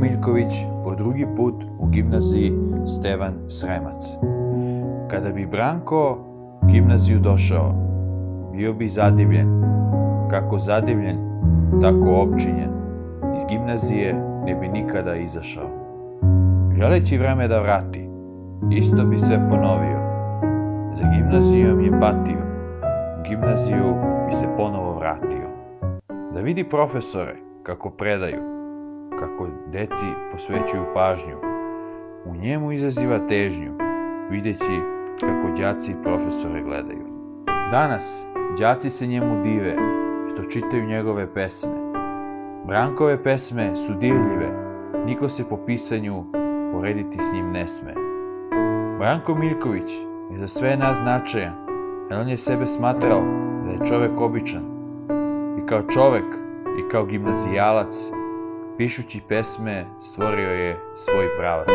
Miljković po drugi put u gimnaziji Stevan Sremac. Kada bi Branko u gimnaziju došao, bio bi zadivljen. Kako zadivljen, tako opčinjen. Iz gimnazije ne bi nikada izašao. Želeći vreme da vrati, isto bi sve ponovio. Za gimnazijom je patio, u gimnaziju bi se ponovo vratio. Da vidi profesore kako predaju, kako deci posvećuju pažnju. U njemu izaziva težnju, videći kako đaci profesore gledaju. Danas đaci se njemu dive što čitaju njegove pesme. Brankove pesme su dirljive, niko se po pisanju porediti s njim ne sme. Branko Miljković je za sve nas značajan, jer on je sebe smatrao da je čovek običan. I kao čovek i kao gimnazijalac, pišući pesme, stvorio je svoj pravac.